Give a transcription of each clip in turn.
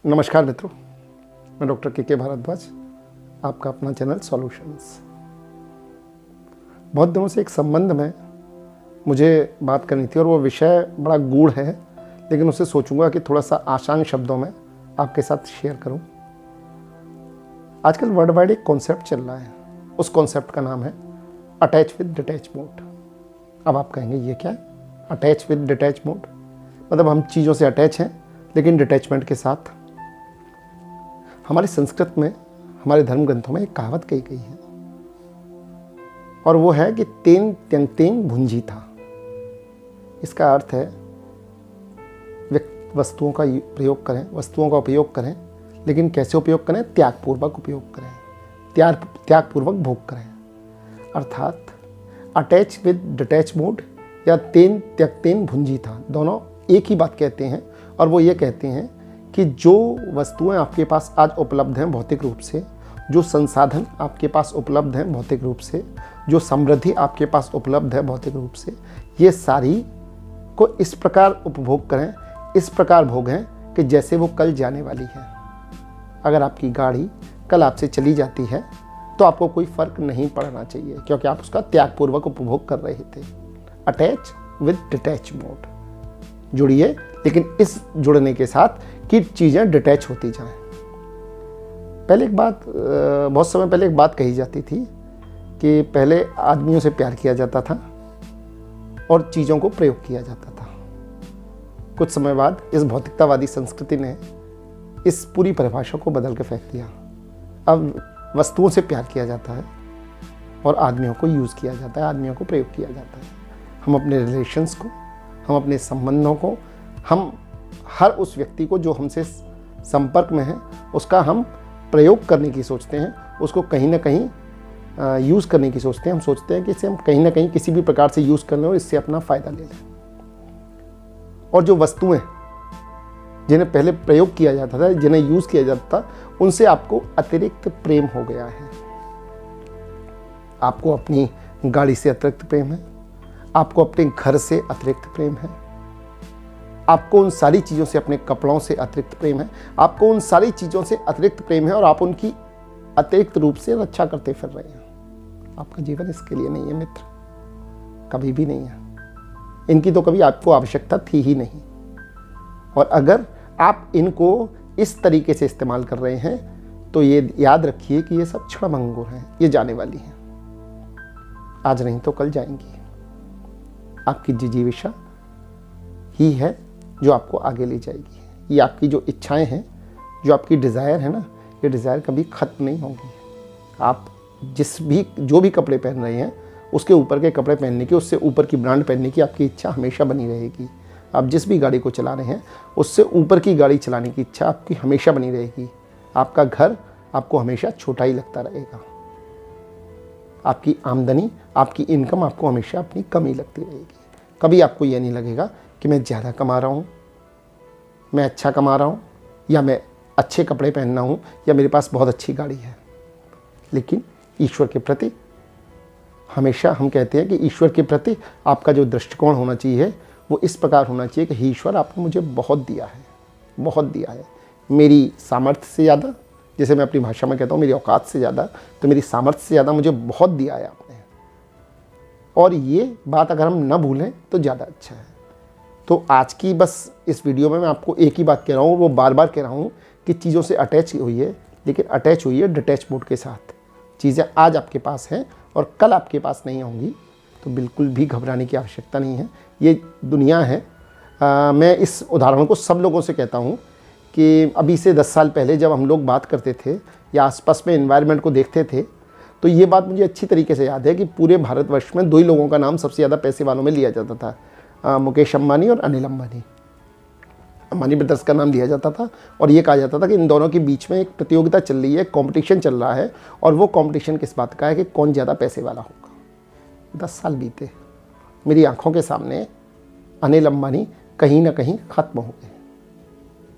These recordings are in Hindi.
नमस्कार मित्रों, मैं डॉक्टर के भारद्वाज, आपका अपना चैनल सॉल्यूशंस। बहुत दिनों से एक संबंध में मुझे बात करनी थी और वो विषय बड़ा गूढ़ है, लेकिन उसे सोचूंगा कि थोड़ा सा आसान शब्दों में आपके साथ शेयर करूं। आजकल वर्ल्ड वाइड एक कॉन्सेप्ट चल रहा है, उस कॉन्सेप्ट का नाम है अटैच विद डिटैच मोड। अब आप कहेंगे ये क्या है अटैच विद डिटैच मोड? मतलब हम चीज़ों से अटैच हैं लेकिन डिटैचमेंट के साथ। हमारी संस्कृत में, हमारे धर्म ग्रंथों में एक कहावत कही गई है और वो है कि तेन त्यंग भुंजी था। इसका अर्थ है वस्तुओं का प्रयोग करें, वस्तुओं का उपयोग करें, लेकिन कैसे उपयोग करें? त्यागपूर्वक उपयोग करें, त्यागपूर्वक भोग करें। अर्थात अटैच विद डिटैच मोड या तेन त्यक्तेन भुंजी था, दोनों एक ही बात कहते हैं। और वो ये कहते हैं कि जो वस्तुएं आपके पास आज उपलब्ध हैं भौतिक रूप से, जो संसाधन आपके पास उपलब्ध हैं भौतिक रूप से, जो समृद्धि आपके पास उपलब्ध है भौतिक रूप से, ये सारी को इस प्रकार उपभोग करें, इस प्रकार भोगें कि जैसे वो कल जाने वाली है। अगर आपकी गाड़ी कल आपसे चली जाती है तो आपको कोई फर्क नहीं पड़ना चाहिए, क्योंकि आप उसका त्यागपूर्वक उपभोग कर रहे थे। अटैच विद डिटैच मोड, जुड़िए, लेकिन इस जुड़ने के साथ कि चीज़ें डिटैच होती जाएं। पहले एक बात, बहुत समय पहले एक बात कही जाती थी कि पहले आदमियों से प्यार किया जाता था और चीज़ों को प्रयोग किया जाता था। कुछ समय बाद इस भौतिकतावादी संस्कृति ने इस पूरी परिभाषा को बदल के फेंक दिया। अब वस्तुओं से प्यार किया जाता है और आदमियों को यूज़ किया जाता है, आदमियों को प्रयोग किया जाता है। हम अपने रिलेशंस को, हम अपने संबंधों को, हम हर उस व्यक्ति को जो हमसे संपर्क में है उसका हम प्रयोग करने की सोचते हैं, उसको कहीं ना कहीं यूज़ करने की सोचते हैं। हम सोचते हैं कि इसे हम कहीं ना कहीं किसी भी प्रकार से यूज़ कर लें और इससे अपना फ़ायदा ले लें। और जो वस्तुएं जिन्हें पहले प्रयोग किया जाता था, जिन्हें यूज़ किया जाता था, उनसे आपको अतिरिक्त प्रेम हो गया है। आपको अपनी गाड़ी से अतिरिक्त प्रेम है, आपको अपने घर से अतिरिक्त प्रेम है, आपको उन सारी चीज़ों से, अपने कपड़ों से अतिरिक्त प्रेम है, आपको उन सारी चीज़ों से अतिरिक्त प्रेम है और आप उनकी अतिरिक्त रूप से रक्षा करते फिर रहे हैं। आपका जीवन इसके लिए नहीं है मित्र, कभी भी नहीं है। इनकी तो कभी आपको आवश्यकता थी ही नहीं। और अगर आप इनको इस तरीके से इस्तेमाल कर रहे हैं तो ये याद रखिए कि ये सब क्षणभंगुर हैं, ये जाने वाली हैं, आज नहीं तो कल जाएंगी। आपकी जिजीविषा ही है जो आपको आगे ले जाएगी। ये आपकी जो इच्छाएं हैं, जो आपकी डिज़ायर है ना, ये डिज़ायर कभी ख़त्म नहीं होंगी। आप जो भी कपड़े पहन रहे हैं, उसके ऊपर के कपड़े पहनने की, उससे ऊपर की ब्रांड पहनने की आपकी इच्छा हमेशा बनी रहेगी। आप जिस भी गाड़ी को चला रहे हैं, उससे ऊपर की गाड़ी चलाने की इच्छा आपकी हमेशा बनी रहेगी। आपका घर आपको हमेशा छोटा ही लगता रहेगा। आपकी आमदनी, आपकी इनकम आपको हमेशा अपनी कमी लगती रहेगी। कभी आपको यह नहीं लगेगा कि मैं ज़्यादा कमा रहा हूँ, मैं अच्छा कमा रहा हूँ, या मैं अच्छे कपड़े पहनना हूँ, या मेरे पास बहुत अच्छी गाड़ी है। लेकिन ईश्वर के प्रति हमेशा हम कहते हैं कि ईश्वर के प्रति आपका जो दृष्टिकोण होना चाहिए वो इस प्रकार होना चाहिए कि हे ईश्वर, आपने मुझे बहुत दिया है, बहुत दिया है। मेरी सामर्थ्य से ज़्यादा, जैसे मैं अपनी भाषा में कहता हूँ, मेरी औकात से ज़्यादा, तो मेरी सामर्थ्य से ज़्यादा मुझे बहुत दिया है आपने। और ये बात अगर हम न भूलें तो ज़्यादा अच्छा है। तो आज की बस इस वीडियो में मैं आपको एक ही बात कह रहा हूँ, वो बार बार कह रहा हूँ कि चीज़ों से अटैच हुई है, लेकिन अटैच हुई है डिटैच मोड के साथ। चीज़ें आज आपके पास हैं और कल आपके पास नहीं होंगी, तो बिल्कुल भी घबराने की आवश्यकता नहीं है। ये दुनिया है। मैं इस उदाहरण को सब लोगों से कहता हूँ कि अभी से 10 साल पहले जब हम लोग बात करते थे या आसपास में एनवायरनमेंट को देखते थे, तो ये बात मुझे अच्छी तरीके से याद है कि पूरे भारतवर्ष में 2 ही लोगों का नाम सबसे ज़्यादा पैसे वालों में लिया जाता था, मुकेश अंबानी और अनिल अंबानी। अंबानी ब्रदर्स का नाम लिया जाता था और ये कहा जाता था कि इन दोनों के बीच में एक प्रतियोगिता चल रही है, कंपटीशन चल रहा है, और वो कंपटीशन किस बात का है कि कौन ज़्यादा पैसे वाला होगा। 10 साल बीते, मेरी आंखों के सामने अनिल अंबानी कहीं ना कहीं ख़त्म हो गए,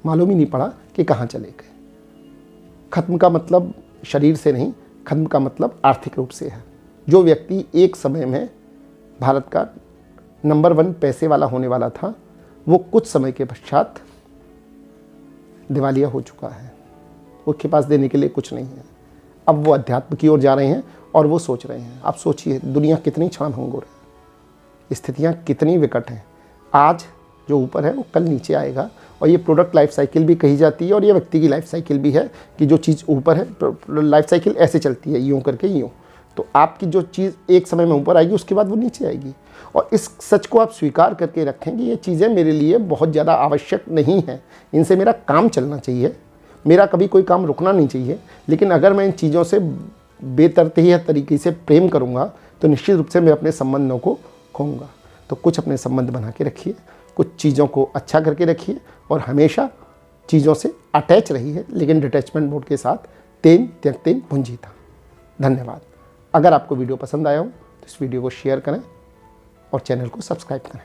मालूम ही नहीं पड़ा कि कहाँ चले गए। ख़त्म का मतलब शरीर से नहीं, ख़त्म का मतलब आर्थिक रूप से है। जो व्यक्ति एक समय में भारत का नंबर 1 पैसे वाला होने वाला था, वो कुछ समय के पश्चात दिवालिया हो चुका है, उसके पास देने के लिए कुछ नहीं है। अब वो अध्यात्म की ओर जा रहे हैं और वो सोच रहे हैं। आप सोचिए दुनिया कितनी क्षणभंगुर है, स्थितियाँ कितनी विकट हैं। आज जो ऊपर है वो कल नीचे आएगा, और ये प्रोडक्ट लाइफ साइकिल भी कही जाती है और ये व्यक्ति की लाइफ साइकिल भी है कि जो चीज़ ऊपर है लाइफ साइकिल ऐसे चलती है, यूँ करके यूँ। तो आपकी जो चीज़ एक समय में ऊपर आएगी उसके बाद वो नीचे आएगी, और इस सच को आप स्वीकार करके रखें कि ये चीज़ें मेरे लिए बहुत ज़्यादा आवश्यक नहीं हैं, इनसे मेरा काम चलना चाहिए, मेरा कभी कोई काम रुकना नहीं चाहिए। लेकिन अगर मैं इन चीज़ों से बेतरतीह तरीके से प्रेम करूँगा तो निश्चित रूप से मैं अपने संबंधों को खोऊंगा। तो कुछ अपने संबंध बना के रखिए, कुछ चीज़ों को अच्छा करके रखिए, और हमेशा चीज़ों से अटैच रहिए, लेकिन डिटैचमेंट मोड के साथ। तेन त्यक्तेन भुंजीता। धन्यवाद। अगर आपको वीडियो पसंद आया हो तो इस वीडियो को शेयर करें और चैनल को सब्सक्राइब करें।